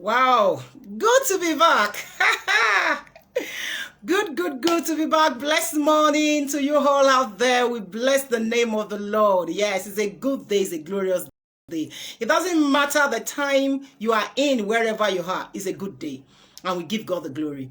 Wow, good to be back. Good to be back. Blessed morning to you all out there. We bless the name of the Lord. Yes, it's a good day. It's a glorious day. It doesn't matter the time you are in, wherever you are. It's a good day. And we give God the glory.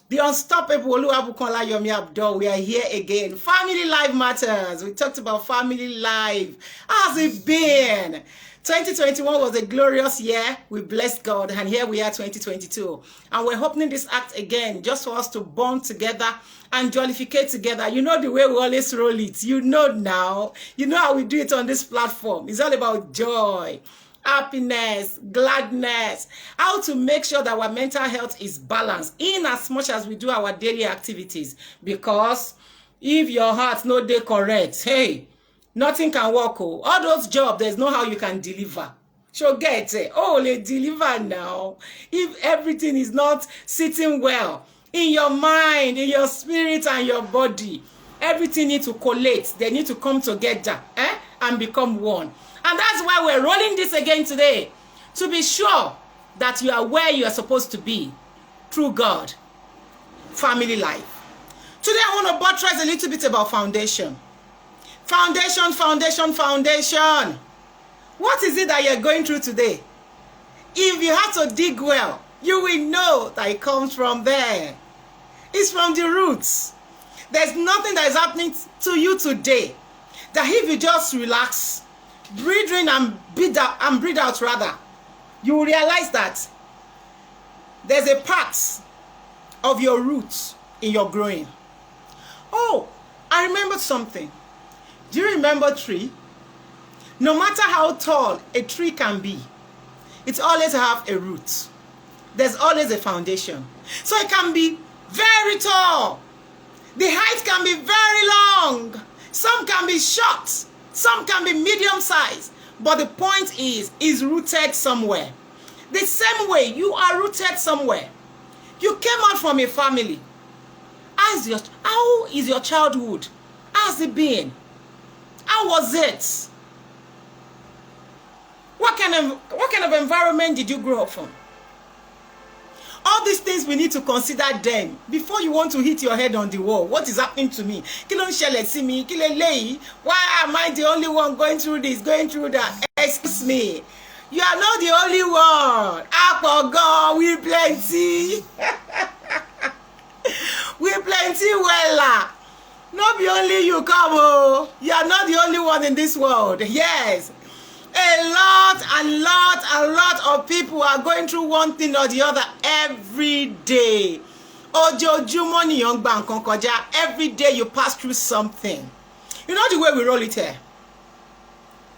The unstoppable Oluwabukola Yomi Abdul. We are here again. Family life matters. We talked about family life. How's it been? 2021 was a glorious year. We blessed God, and here we are 2022. And we're opening this act again just for us to bond together and jollificate together. You know the way we always roll it. You know now. You know how we do it on this platform. It's all about joy, happiness, gladness, how to make sure that our mental health is balanced in as much as we do our daily activities. Because if your heart no dey correct, hey, nothing can work. Oh, all those jobs, there's no how you can deliver. So get it. Oh, they deliver now. If everything is not sitting well in your mind, in your spirit, and your body, everything needs to collate. They need to come together and become one. And that's why we're rolling this again today, to be sure that you are where you are supposed to be through God. Family life. Today I want to buttress a little bit about foundation. Foundation. What is it that you're going through today? If you have to dig well, you will know that it comes from there. It's from the roots. There's nothing that is happening to you today that if you just relax, breathe in and breathe out rather, you will realize that there's a part of your roots in your growing. Oh, I remembered something. Do you remember a tree? No matter how tall a tree can be, it always have a root. There's always a foundation. So it can be very tall. The height can be very long. Some can be short. Some can be medium size. But the point is rooted somewhere. The same way you are rooted somewhere. You came out from a family. How is your childhood? How's it been? How was it? What kind of environment did you grow up from? All these things we need to consider them before you want to hit your head on the wall. What is happening to me? Kí ló ń ṣẹlẹ̀ sí mi? Kí leléyìí? Why am I the only one going through this, going through that? Excuse me. You are not the only one. Apogo, we plenty. We plenty wella. Not be only you come, oh. You are not the only one in this world. Yes. A lot of people are going through one thing or the other every day. Ojoojúmọ́ nìyàn gbà nǹkan kọjá. Every day you pass through something. You know the way we roll it here?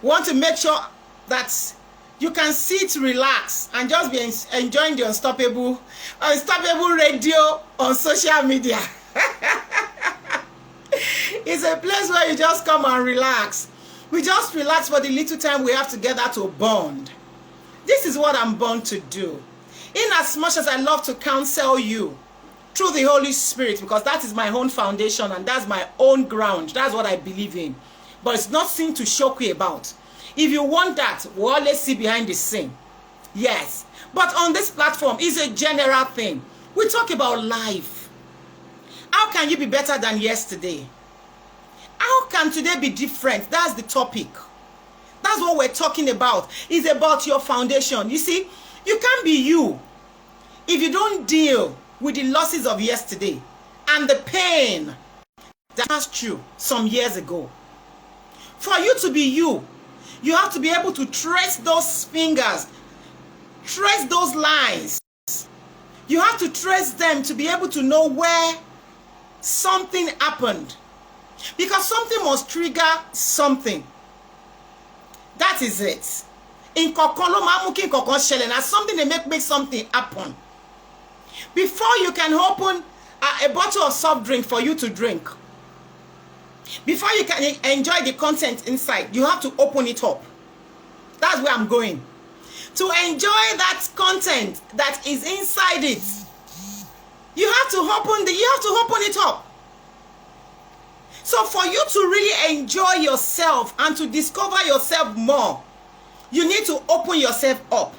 We want to make sure that you can sit, relax, and just be enjoying the unstoppable radio on social media. It's a place where you just come and relax. We just relax for the little time we have together to bond. This is what I'm born to do. In as much as I love to counsel you through the Holy Spirit, because that is my own foundation and that's my own ground. That's what I believe in. But it's nothing to shock you about. If you want that, we'll always see behind the scene. Yes. But on this platform, it's a general thing. We talk about life. How can you be better than yesterday? How can today be different? That's the topic. That's what we're talking about. It's about your foundation. You see, you can't be you if you don't deal with the losses of yesterday and the pain that passed through some years ago. For you to be you, you have to be able to trace those fingers, trace those lines. You have to trace them to be able to know where something happened. Because something must trigger something. That is it. In kokon something that make something happen. Before you can open a bottle of soft drink for you to drink, before you can enjoy the content inside, you have to open it up. That's where I'm going. To enjoy that content that is inside it, you have to open it up. So for you to really enjoy yourself and to discover yourself more, you need to open yourself up.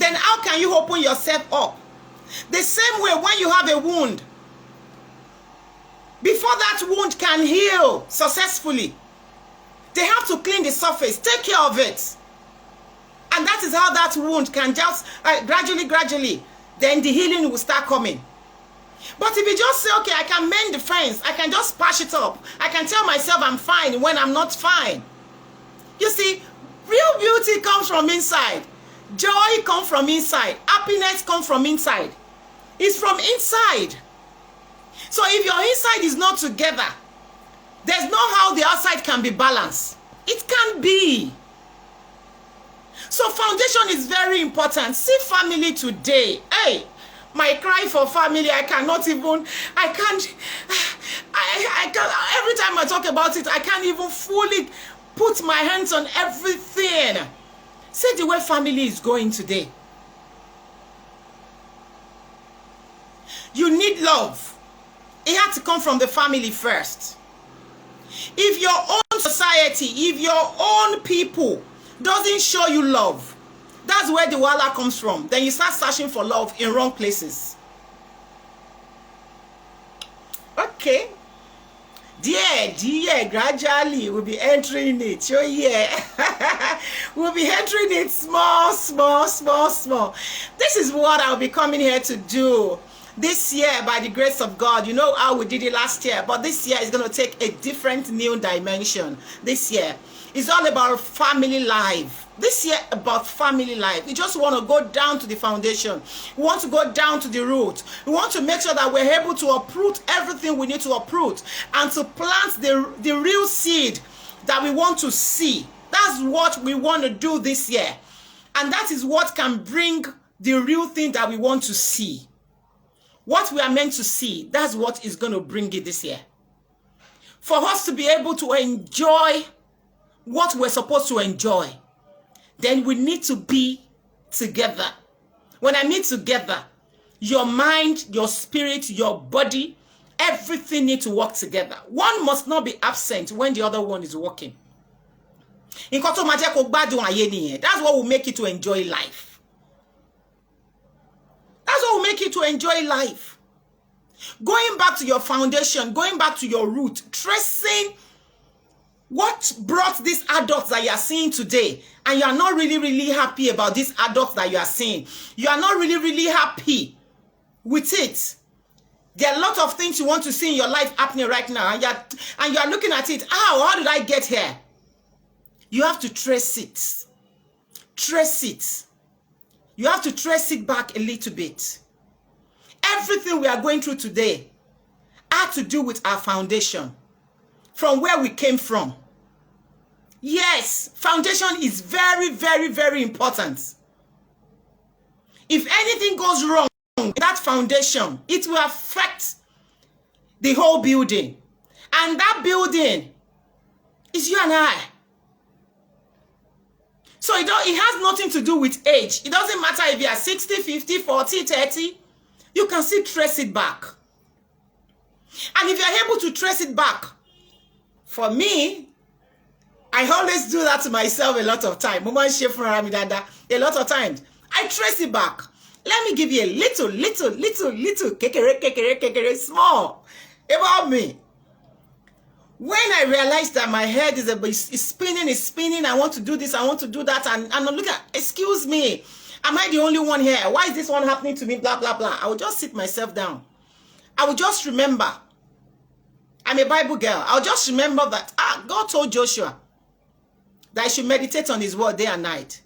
The then how can you open yourself up? The same way when you have a wound, before that wound can heal successfully, they have to clean the surface, take care of it. And that is how that wound can just gradually, then the healing will start coming. But if you just say, okay, I can mend the fence, I can just patch it up, I can tell myself I'm fine when I'm not fine. You see, real beauty comes from inside. Joy comes from inside. Happiness comes from inside. It's from inside. So if your inside is not together, there's no how the outside can be balanced. It can't be. So foundation is very important. See family today. Hey, my cry for family, I can't, every time I talk about it, I can't even fully put my hands on everything. See the way family is going today. You need love. It had to come from the family first. If your own society, if your own people doesn't show you love, that's where the wahala comes from. Then you start searching for love in wrong places. Okay. Dear, gradually we'll be entering it. Oh yeah. We'll be entering it small. This is what I'll be coming here to do. This year, by the grace of God, you know how we did it last year, but this year is going to take a different new dimension. This year is all about family life. This year about family life. We just want to go down to the foundation. We want to go down to the root. We want to make sure that we're able to uproot everything we need to uproot and to plant the real seed that we want to see. That's what we want to do this year. And that is what can bring the real thing that we want to see. What we are meant to see, that's what is going to bring it this year. For us to be able to enjoy what we're supposed to enjoy, then we need to be together. When I mean together, your mind, your spirit, your body, everything needs to work together. One must not be absent when the other one is working. That's what will make you to enjoy life. That's what will make you to enjoy life. Going back to your foundation, going back to your root, tracing what brought these adults that you are seeing today, and you are not really happy about these adults that you are seeing. You are not really happy with it. There are a lot of things you want to see in your life happening right now, and you are looking at it. How did I get here? You have to trace it. Trace it. You have to trace it back a little bit. Everything we are going through today had to do with our foundation, from where we came from. Yes, foundation is very important. If anything goes wrong with that foundation, it will affect the whole building. And that building is you and I. So it has nothing to do with age. It doesn't matter if you are 60, 50, 40, 30. You can still trace it back. And if you're able to trace it back, for me, I always do that to myself a lot of times. A lot of times. I trace it back. Let me give you a little, small about me. When I realized that my head is spinning, I want to do this, I want to do that, and look at, excuse me, am I the only one here? Why is this one happening to me? Blah, blah, blah. I would just sit myself down. I would just remember, I'm a Bible girl. I'll just remember that God told Joshua that I should meditate on his word day and night.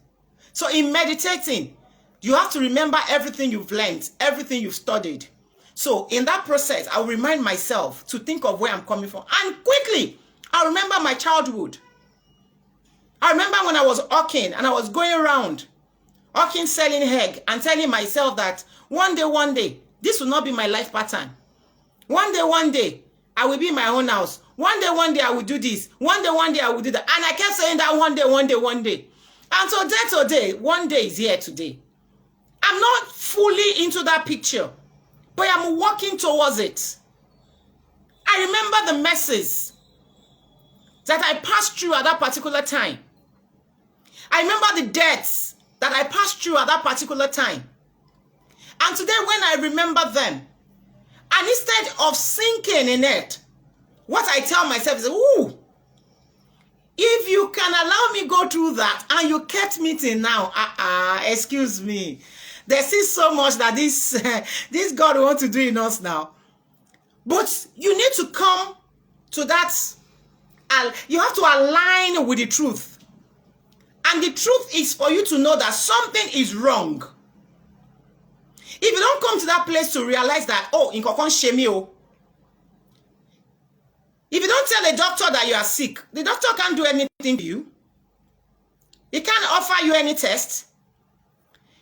So in meditating, you have to remember everything you've learned, everything you've studied. So in that process, I'll remind myself to think of where I'm coming from. And quickly, I'll remember my childhood. I remember when I was hawking and I was going around hawking, selling egg, and telling myself that one day, this will not be my life pattern. One day, I will be in my own house. One day, I will do this. One day, I will do that. And I kept saying that one day. And so today, one day is here today. I'm not fully into that picture, but I'm walking towards it. I remember the messes that I passed through at that particular time. I remember the deaths that I passed through at that particular time. And today when I remember them, and instead of sinking in it, what I tell myself is, ooh, if you can allow me go through that and you kept me till now, excuse me. There's still so much that this God wants to do in us now. But you need to come to that, you have to align with the truth. And the truth is for you to know that something is wrong. If you don't come to that place to realize that, oh, in kokon shemio. If you don't tell a doctor that you are sick, the doctor can't do anything to you. He can't offer you any test.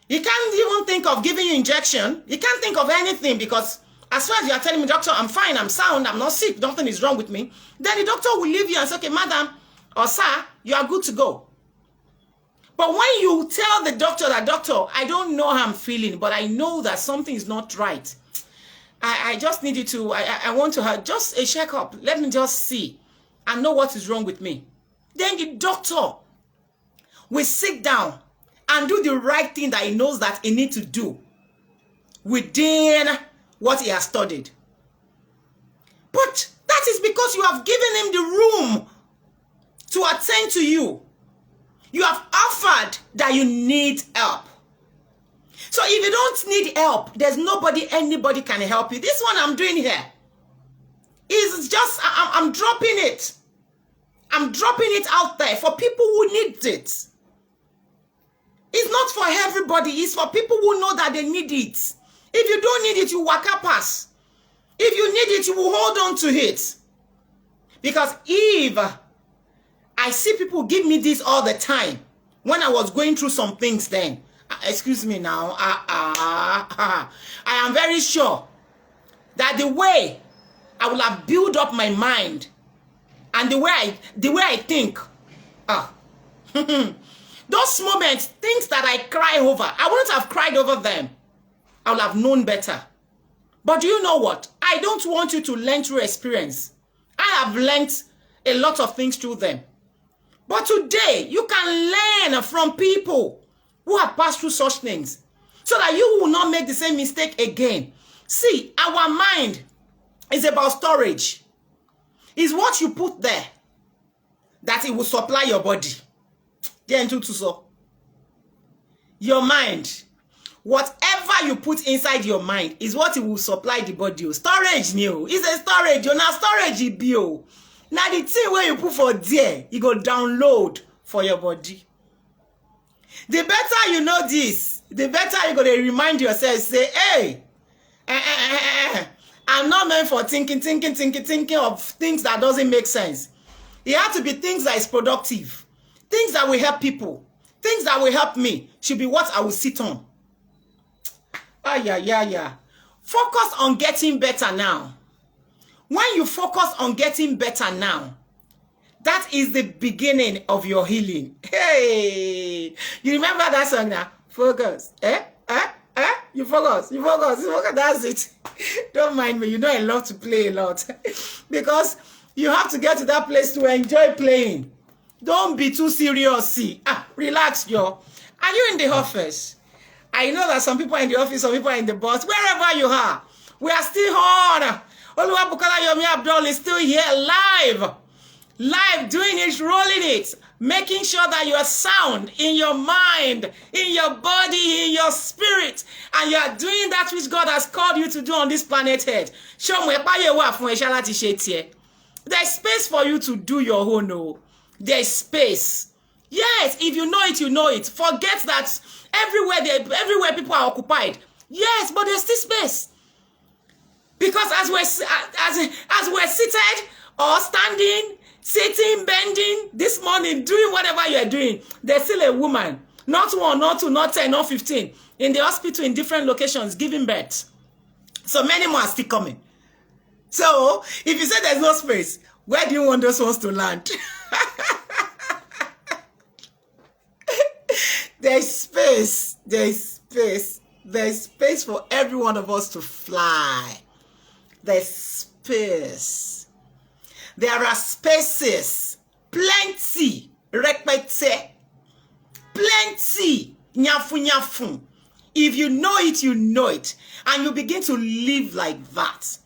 He can't even think of giving you injection. He can't think of anything, because as far as you are telling me, doctor, I'm fine, I'm sound, I'm not sick, nothing is wrong with me, then the doctor will leave you and say, okay, madam or sir, you are good to go. But when you tell the doctor that, doctor, I don't know how I'm feeling, but I know that something is not right. I just need you to, I want to have just a checkup. Let me just see and know what is wrong with me. Then the doctor will sit down and do the right thing that he knows that he needs to do within what he has studied. But that is because you have given him the room to attend to you. You have offered that you need help. So if you don't need help, there's anybody can help you. This one I'm doing here is just, I'm dropping it. I'm dropping it out there for people who need it. It's not for everybody. It's for people who know that they need it. If you don't need it, you walk up pass. If you need it, you will hold on to it. Because if I see people give me this all the time, when I was going through some things then, excuse me now, I am very sure that the way I will have built up my mind and the way I think, those moments, things that I cry over, I wouldn't have cried over them. I would have known better. But do you know what? I don't want you to learn through experience. I have learned a lot of things through them. But today, you can learn from people who have passed through such things so that you will not make the same mistake again. See, our mind is about storage. It's what you put there that it will supply your body. Your mind, whatever you put inside your mind is what it will supply the body. Storage new. It's a storage. You're not storage bio. Now the thing where you put for there, you go download for your body. The better you know this, the better you're going to remind yourself, say, hey, I'm not meant for thinking of things that doesn't make sense. It has to be things that is productive. Things that will help people. Things that will help me should be what I will sit on. Focus on getting better now. When you focus on getting better now, that is the beginning of your healing. Hey, you remember that song now? Focus. You focus. That's it. Don't mind me. You know I love to play a lot. Because you have to get to that place to enjoy playing. Don't be too serious. Relax, yo. Are you in the office? I know that some people are in the office, some people are in the bus. Wherever you are, we are still on. Oluwabukola Yomi Abdul is still here live, doing it, rolling it, making sure that you are sound in your mind, in your body, in your spirit, and you are doing that which God has called you to do on this planet Earth. There's space for you to do your own. No. There's space. Yes, if you know it, you know it. Forget that everywhere people are occupied. Yes, but there's still space. Because as we're seated or standing, sitting, bending this morning, doing whatever you're doing, there's still a woman, not 1, not 2, not 10, not 15, in the hospital in different locations giving birth. So many more are still coming. So if you say there's no space, where do you want those ones to land? There's space. There's space for every one of us to fly. There's space. There are spaces. Plenty. Plenty. Nyafu nyafu. If you know it, you know it. And you begin to live like that.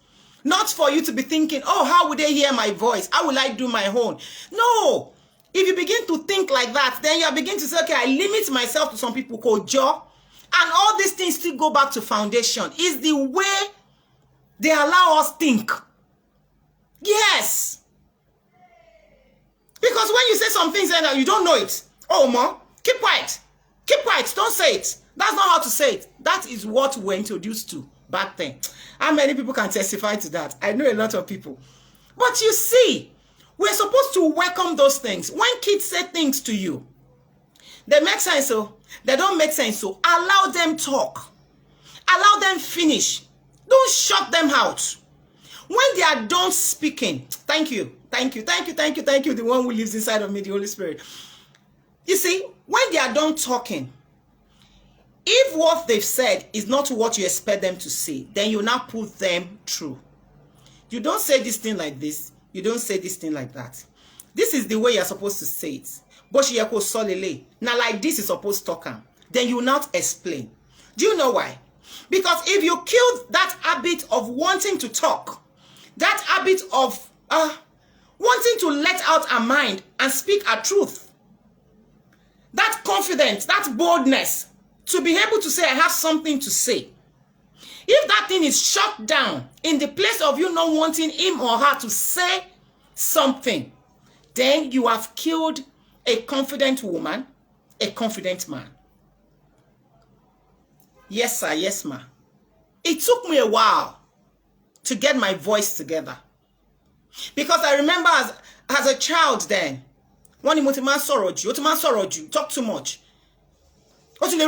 Not for you to be thinking, oh, how would they hear my voice? How will I do my own? No. If you begin to think like that, then you begin to say, okay, I limit myself to some people called jaw. And all these things still go back to foundation. Is the way they allow us think. Yes. Because when you say some things and you don't know it, oh, ma, keep quiet. Keep quiet. Don't say it. That's not how to say it. That is what we're introduced to back then. How many people can testify to that? I know a lot of people. But you see, we're supposed to welcome those things. When kids say things to you, they make sense, so they don't make sense, so allow them talk. Allow them finish. Don't shut them out. When they are done speaking, thank you, thank you, thank you, thank you, thank you, the one who lives inside of me, the Holy Spirit. You see, when they are done talking, if what they've said is not what you expect them to say, then you now put them through. You don't say this thing like this. You don't say this thing like that. This is the way you're supposed to say it. But she echo solely. Now like this is supposed to talk. Then you not explain. Do you know why? Because if you kill that habit of wanting to talk, that habit of wanting to let out our mind and speak our truth, that confidence, that boldness, to be able to say, I have something to say. If that thing is shut down in the place of you not wanting him or her to say something, then you have killed a confident woman, a confident man. Yes, sir, yes, ma. It took me a while to get my voice together. Because I remember as a child then, when you talk too much. Keep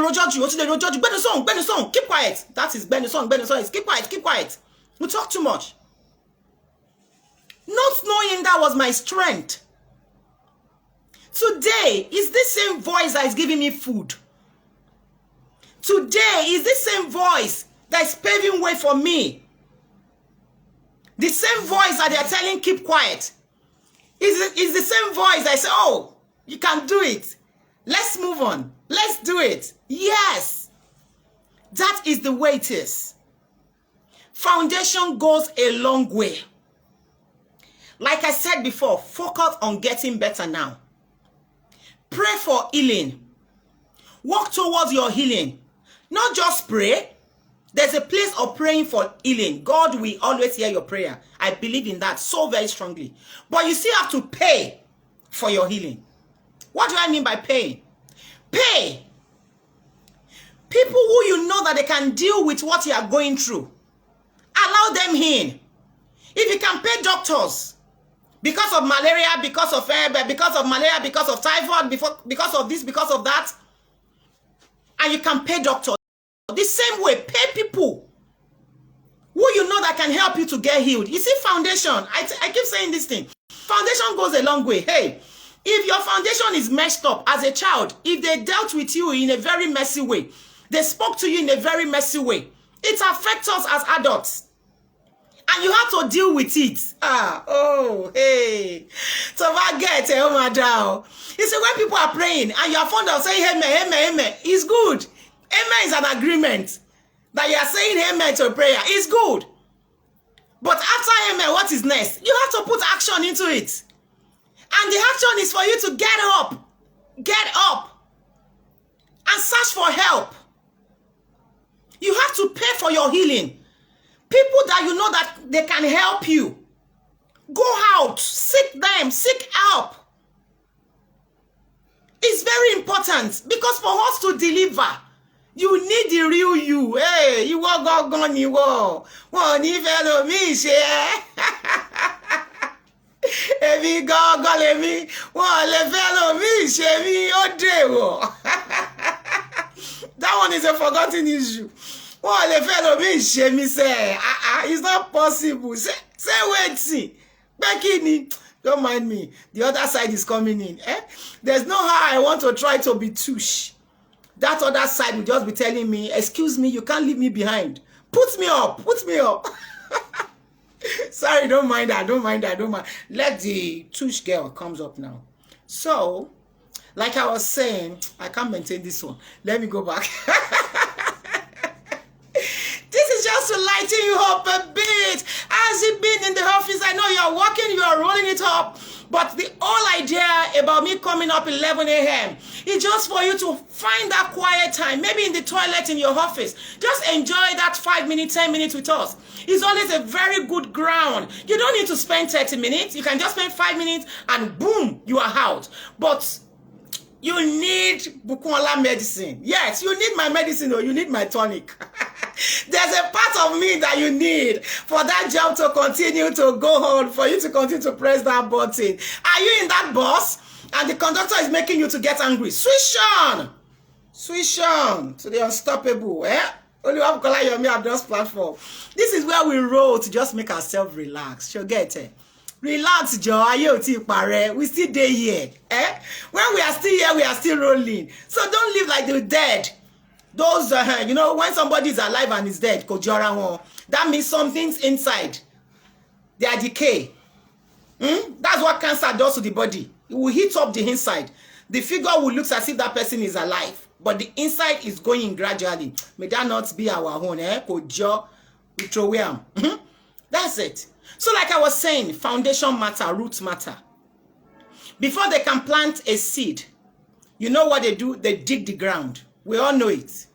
quiet. That is Benison. Keep quiet. You talk too much. Not knowing that was my strength. Today is this same voice that is giving me food. Today is this same voice that is paving way for me. The same voice that they are telling keep quiet. Is the same voice that say, oh, you can do it. Let's move on. Let's do it. Yes. That is the way it is. Foundation goes a long way. Like I said before, focus on getting better now. Pray for healing. Work towards your healing. Not just pray. There's a place of praying for healing. God will always hear your prayer. I believe in that so very strongly. But you still have to pay for your healing. What do I mean by paying? Pay. People who you know that they can deal with what you are going through. Allow them in. If you can pay doctors because of malaria, because of malaria, because of typhoid, because of this, because of that, and you can pay doctors. The same way, pay people who you know that can help you to get healed. You see, foundation, I keep saying this thing. Foundation goes a long way. Hey, if your foundation is messed up as a child, if they dealt with you in a very messy way, they spoke to you in a very messy way, it affects us as adults. And you have to deal with it. So forget, oh my God. You see, when people are praying and you are fond of saying amen, amen, amen, it's good. Amen is an agreement that you are saying amen to a prayer. It's good. But after amen, what is next? You have to put action into it. And the action is for you to get up, and search for help. You have to pay for your healing. People that you know that they can help you. Go out, seek them, seek help. It's very important because for us to deliver, you need the real you. Hey, you walk on you walk. One if hello me share. Every go let me. One le fellow me share me odewo. That one is a forgotten issue. One le fellow me share me say. It's not possible. Say wait see. Becky, don't mind me. The other side is coming in. There's no how I want to try to be touche. That other side will just be telling me, excuse me, you can't leave me behind. Put me up. Sorry, don't mind that. Let the touche girl comes up now. So, Like I was saying, I can't maintain this one. Let me go back. This is just to lighten you up a bit. As you've been in the office, I know you're working, you're rolling it up. But the whole idea about me coming up 11 a.m. is just for you to find that quiet time, maybe in the toilet in your office. Just enjoy that 5 minutes, 10 minutes with us. It's always a very good ground. You don't need to spend 30 minutes. You can just spend 5 minutes and boom, you are out. But you need Bukola medicine. Yes, you need my medicine or you need my tonic. There's a part of me that you need for that job to continue to go on, for you to continue to press that button. Are you in that bus and the conductor is making you to get angry? Switch on! Switch on to the unstoppable. Only one Bukola Yomi Abdul's platform. This is where we roll to just make ourselves relax. She'll get it. Relax, Joe. We still there here. When we are still here, we are still rolling. So don't live like the dead. Those, you know, when somebody is alive and is dead, that means something's inside. They are decay. That's what cancer does to the body. It will heat up the inside. The figure will look as if that person is alive, but the inside is going gradually. May that not be our own, we throw away. That's it. So like I was saying, foundation matter, roots matter. Before they can plant a seed, you know what they do? They dig the ground. We all know it.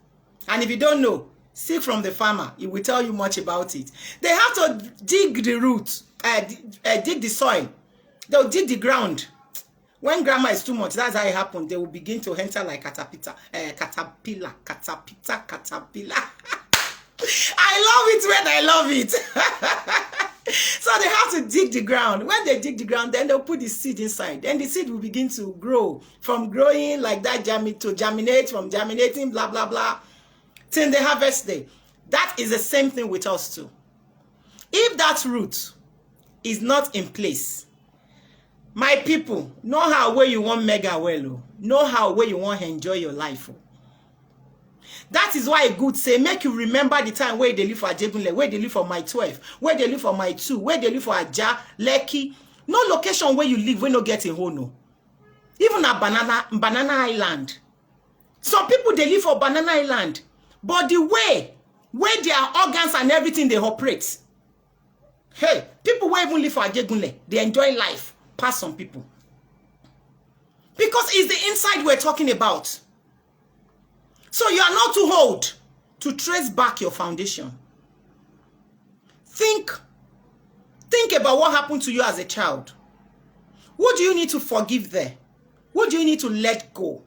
And if you don't know, see from the farmer. He will tell you much about it. They have to dig the roots, dig the soil. They'll dig the ground. When grammar is too much, that's how it happens. They will begin to enter like caterpillar. I love it when I love it. So they have to dig the ground. When they dig the ground, then they'll put the seed inside. Then the seed will begin to grow. From growing like that to germinate, from germinating, blah, blah, blah, till the harvest day. That is the same thing with us too. If that root is not in place, my people, know how where you want mega well. Know how where you want to enjoy your life. That is why good say, make you remember the time where they live for Ajegunle, where they live for my 12, where they live for my 2, where they live for Aja, Lekki. No location where you live when you get a home. No. Even a Banana Island. Some people, they live for Banana Island. But the way where their organs and everything they operate. Hey, people who even live for Ajegunle, they enjoy life past some people. Because it's the inside we're talking about. So you are not too old to trace back your foundation. Think about what happened to you as a child. What do you need to forgive there? What do you need to let go?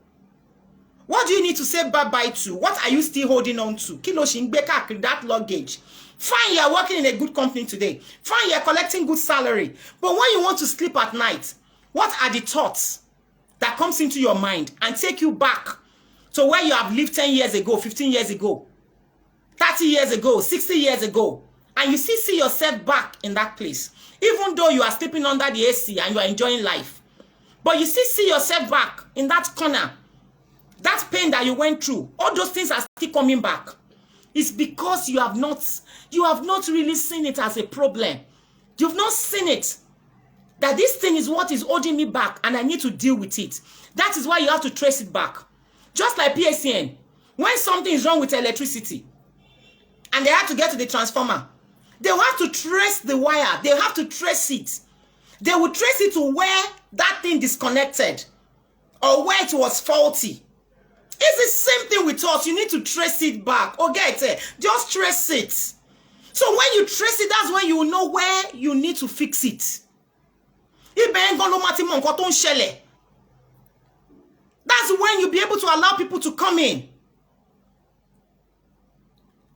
What do you need to say bye-bye to? What are you still holding on to? That luggage. Fine, you're working in a good company today. Fine, you're collecting good salary. But when you want to sleep at night, what are the thoughts that comes into your mind and take you back to where you have lived 10 years ago, 15 years ago, 30 years ago, 60 years ago, and you still see yourself back in that place, even though you are sleeping under the AC and you are enjoying life, but you still see yourself back in that corner, that pain that you went through, all those things are still coming back. It's because you have not really seen it as a problem. You've not seen it, that this thing is what is holding me back and I need to deal with it. That is why you have to trace it back. Just like PSN, when something is wrong with electricity and they have to get to the transformer, they will have to trace the wire. They have to trace it. They will trace it to where that thing disconnected or where it was faulty. It's the same thing with us. You need to trace it back. Okay, just trace it. So when you trace it, that's when you will know where you need to fix it. That's when you'll be able to allow people to come in.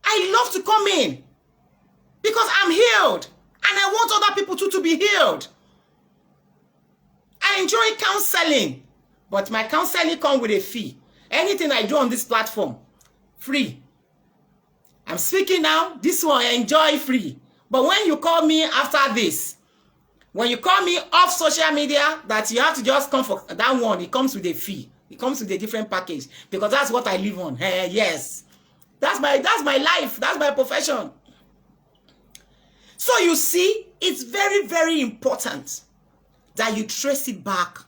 I love to come in because I'm healed and I want other people to be healed. I enjoy counseling, but my counseling comes with a fee. Anything I do on this platform, free. I'm speaking now, this one I enjoy free. But when you call me after this, when you call me off social media, that you have to just come for that one, it comes with a fee. It comes with a different package because that's what I live on. Yes. That's my life. That's my profession. So you see, it's very, very important that you trace it back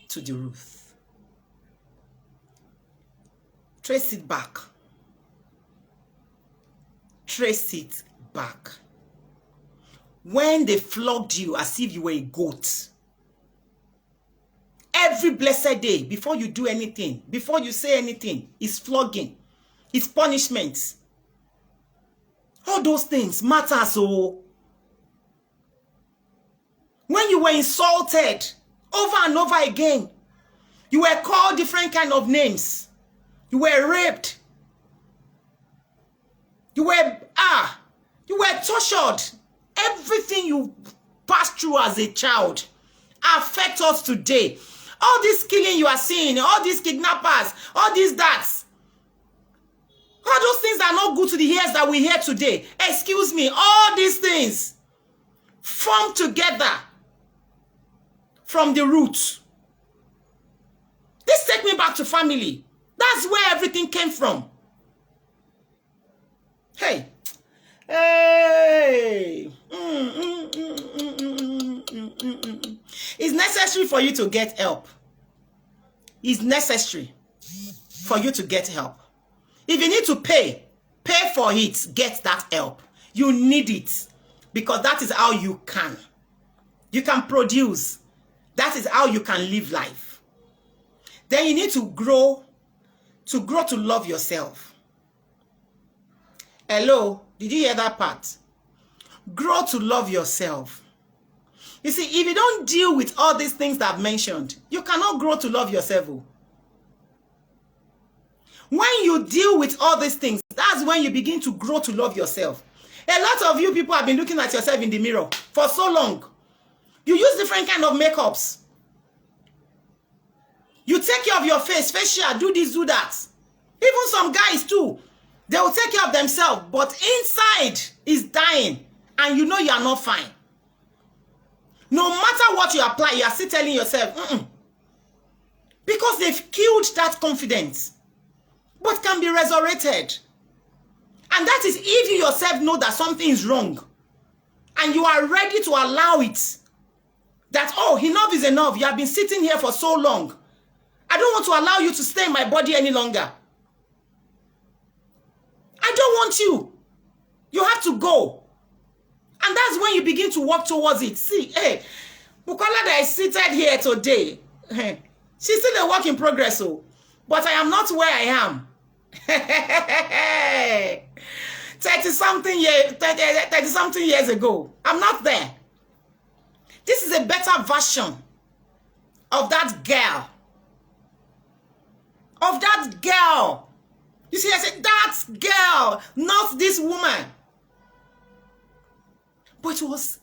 to the root. Trace it back. Trace it back. When they flogged you as if you were a goat, every blessed day, before you do anything, before you say anything, is flogging, it's punishment. All those things matter. So when you were insulted over and over again, you were called different kind of names, you were raped, you were tortured. Everything you passed through as a child affects us today. All this killing you are seeing, all these kidnappers, all these that, all those things are not good to the ears that we hear today. Excuse me, all these things form together from the root. This take me back to family. That's where everything came from. Hey. Hey. It's necessary for you to get help. It's necessary for you to get help. If you need to pay for it, get that help. You need it because that is how you can produce. That is how you can live life. Then you need to grow to love yourself. Hello, did you hear that part? Grow to love yourself. You see, if you don't deal with all these things that I've mentioned, you cannot grow to love yourself. When you deal with all these things, that's when you begin to grow to love yourself. A lot of you people have been looking at yourself in the mirror for so long. You use different kind of makeups. You take care of your face, facial, do this, do that. Even some guys too, they will take care of themselves, but inside is dying, and you know you are not fine. No matter what you apply, you are still telling yourself, because they've killed that confidence, but can be resurrected. And that is if you yourself know that something is wrong, and you are ready to allow it. That, oh, enough is enough. You have been sitting here for so long. I don't want to allow you to stay in my body any longer. I don't want you. You have to go. And that's when you begin to work towards it. See, hey, Bukola that is seated here today, she's still a work in progress, but I am not where I am. 30-something years ago. I'm not there. This is a better version of that girl. Of that girl. You see, I said, that girl, not this woman. But it was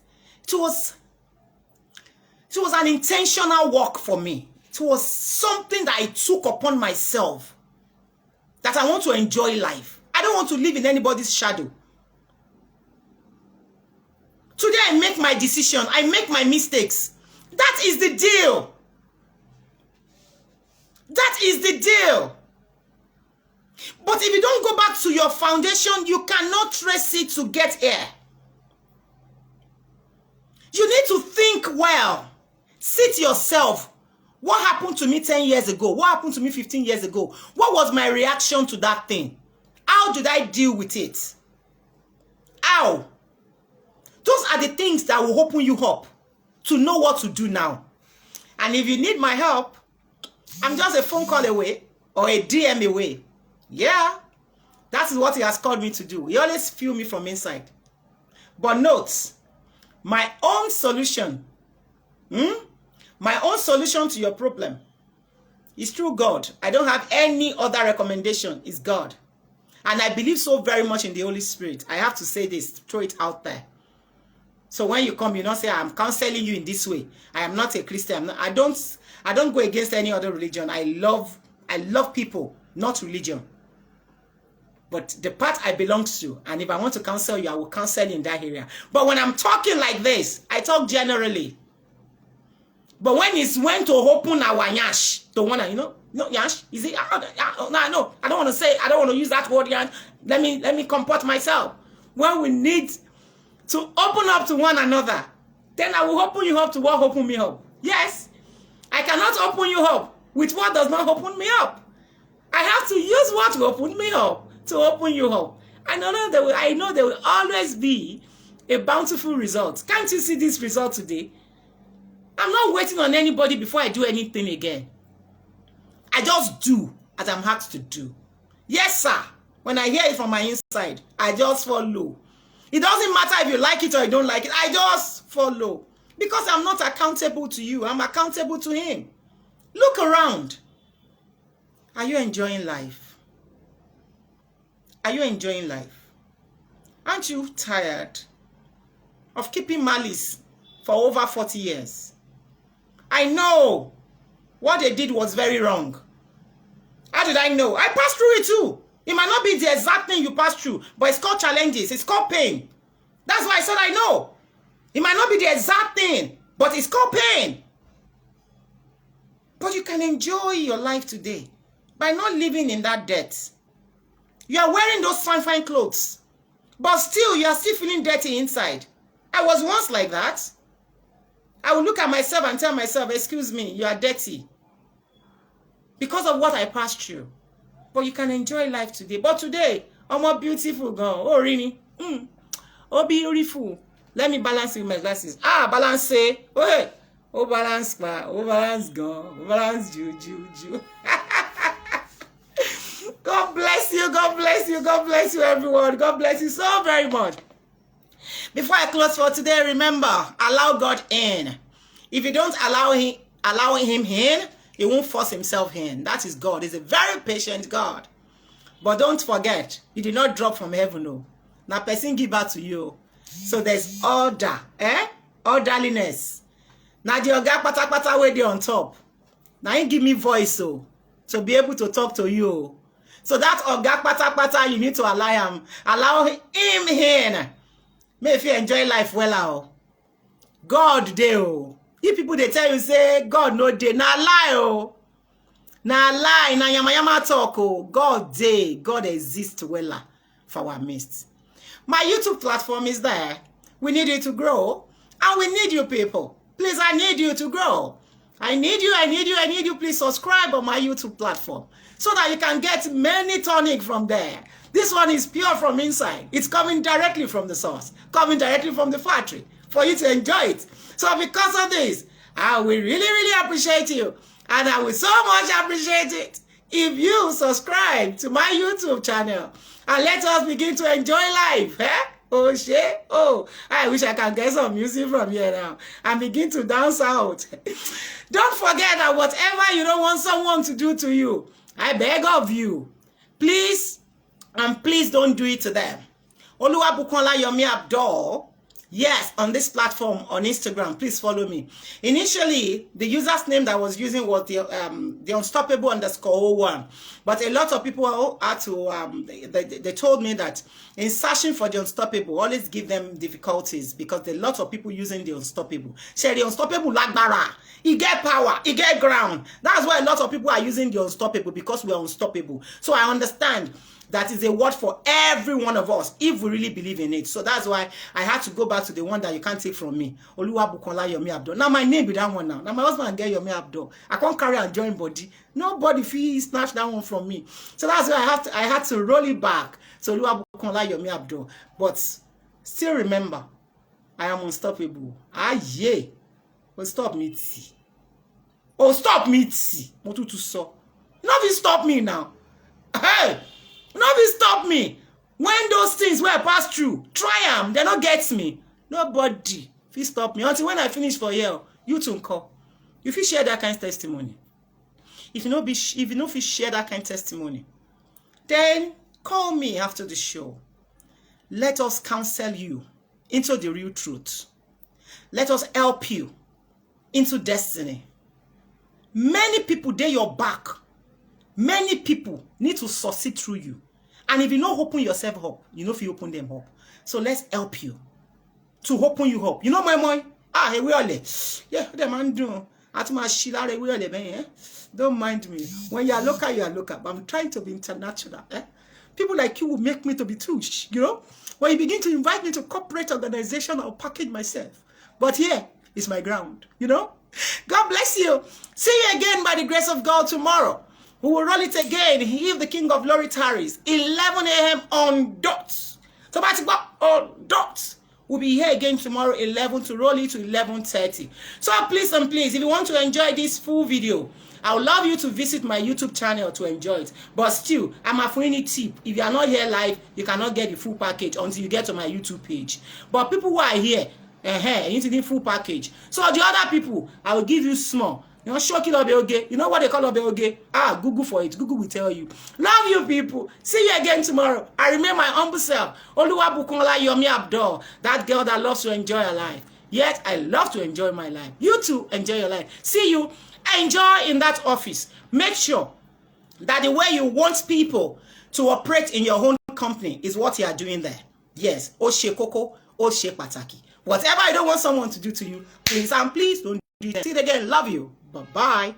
an intentional work for me. It was something that I took upon myself. That I want to enjoy life. I don't want to live in anybody's shadow. Today I make my decision. I make my mistakes. That is the deal. That is the deal. But if you don't go back to your foundation, you cannot trace it to get here. You need to think well. Sit yourself. What happened to me 10 years ago? What happened to me 15 years ago? What was my reaction to that thing? How did I deal with it? How? Those are the things that will open you up to know what to do now. And if you need my help, I'm just a phone call away or a DM away. Yeah, that is what he has called me to do. He always feel me from inside. But note, my own solution, my own solution to your problem is through God. I don't have any other recommendation. It's God. And I believe so very much in the Holy Spirit. I have to say this, throw it out there. So when you come, you don't say, I'm counseling you in this way. I am not a Christian. I don't go against any other religion. I love people, not religion. But the part I belong to, and if I want to counsel you, I will counsel in that area. But when I'm talking like this, I talk generally. But when it's when to open our yash, to wanna, yash, is it? No, I don't want to say, I don't want to use that word yash. Let me comport myself. When we need to open up to one another, then I will open you up to what open me up. Yes, I cannot open you up with what does not open me up. I have to use what to open me up, to open you up. I know there will always be a bountiful result. Can't you see this result today? I'm not waiting on anybody before I do anything again. I just do as I'm asked to do. Yes, sir. When I hear it from my inside, I just follow. It doesn't matter if you like it or you don't like it. I just follow. Because I'm not accountable to you. I'm accountable to him. Look around. Are you enjoying life? Are you enjoying life? Aren't you tired of keeping malice for over 40 years? I know what they did was very wrong. How did I know? I passed through it too. It might not be the exact thing you passed through, but it's called challenges. It's called pain. That's why I said I know. It might not be the exact thing, but it's called pain. But you can enjoy your life today by not living in that debt. You are wearing those fine clothes, but still you are still feeling dirty inside. I was once like that. I would look at myself and tell myself, excuse me, you are dirty. Because of what I passed through. But you can enjoy life today. But today, I'm more beautiful girl. Oh, really? Oh, beautiful. Let me balance with my glasses. Balance. Oh, hey. Oh, balance. Oh, balance girl. Oh, balance ju. God bless you. God bless you. God bless you, everyone. God bless you so very much. Before I close for today, remember, allow God in. If you don't allow him in, he won't force himself in. That is God. He's a very patient God. But don't forget, he did not drop from heaven, no. Now, person give back to you. So there's order, orderliness. Now, the oga pata where they on top. Now, he give me voice, so to be able to talk to you. So that oga pata, you need to allow him in. May if you enjoy life well, God dey oh. If people they tell you say God no dey, na lie na lie, na yama talk oh. God dey, God exists well for our midst. My YouTube platform is there. We need you to grow, and we need you people. Please, I need you to grow. I need you. Please subscribe on my YouTube platform so that you can get many tonic from there. This one is pure from inside. It's coming directly from the source, coming directly from the factory for you to enjoy it. So because of this, I will really appreciate you. And I will so much appreciate it if you subscribe to my YouTube channel and let us begin to enjoy life. Oh, shit. Oh, I wish I can get some music from here now and begin to dance out. Don't forget that whatever you don't want someone to do to you, I beg of you, please, and please don't do it to them. Oluwabukola Yomi Abdul. Yes, on this platform, on Instagram, please follow me. Initially, the user's name that I was using was the Unstoppable _01. But a lot of people had to, they told me that in searching for the Unstoppable, always give them difficulties because there are a lot of people using the Unstoppable. Say the Unstoppable lagbara. He get power, he get ground. That's why a lot of people are using the Unstoppable, because we are unstoppable. So I understand that is a word for every one of us if we really believe in it. So that's why I had to go back to the one that you can't take from me. Oluwabukola Yomi Abdul. Now my name be that one now. Now my husband get Yomi Abdul. I can't carry and join body. Nobody feel snatch that one from me. So that's why I had to roll it back. So Oluwabukola Yomi Abdul. But still remember, I am unstoppable. Yeah. Well, stop me. Oh, stop me. What to so? Nothing stop me now. Hey! Nothing stop me. When those things where I pass through, try them, they don't get me. Nobody will stop me. Until when I finish for here, you too call. If you share that kind of testimony, if you know if you share that kind of testimony, then call me after the show. Let us counsel you into the real truth. Let us help you into destiny. Many people, they your back. Many people need to succeed through you. And if you don't open yourself up, you know if you open them up. So let's help you to open you up. You know my boy? Hey, we all yeah, the man do. Don't mind me. When you are local, but I'm trying to be international. People like you will make me to be too, you know? When you begin to invite me to corporate organization, I'll package myself. But here is my ground, you know? God bless you. See you again by the grace of God tomorrow. We will roll it again if the King of Glory tarries. 11 a.m. on dot. So on dot. We'll be here again tomorrow 11 to roll it to 11:30. So please and please, if you want to enjoy this full video, I would love you to visit my YouTube channel to enjoy it. But still, I'm offering a tip. If you are not here live, you cannot get the full package until you get to my YouTube page. But people who are here, you need the full package. So the other people, I will give you small. You know, shoki oge. You know what they call oge? Google for it. Google will tell you. Love you people. See you again tomorrow. I remain my humble self, Oluwabukunla Yomi Abdul, that girl that loves to enjoy her life. Yet I love to enjoy my life. You too, enjoy your life. See you. Enjoy in that office. Make sure that the way you want people to operate in your own company is what you are doing there. Yes. Oshe koko, oshe pataki. Whatever I don't want someone to do to you, please and please don't do that. See you again. Love you. Bye-bye.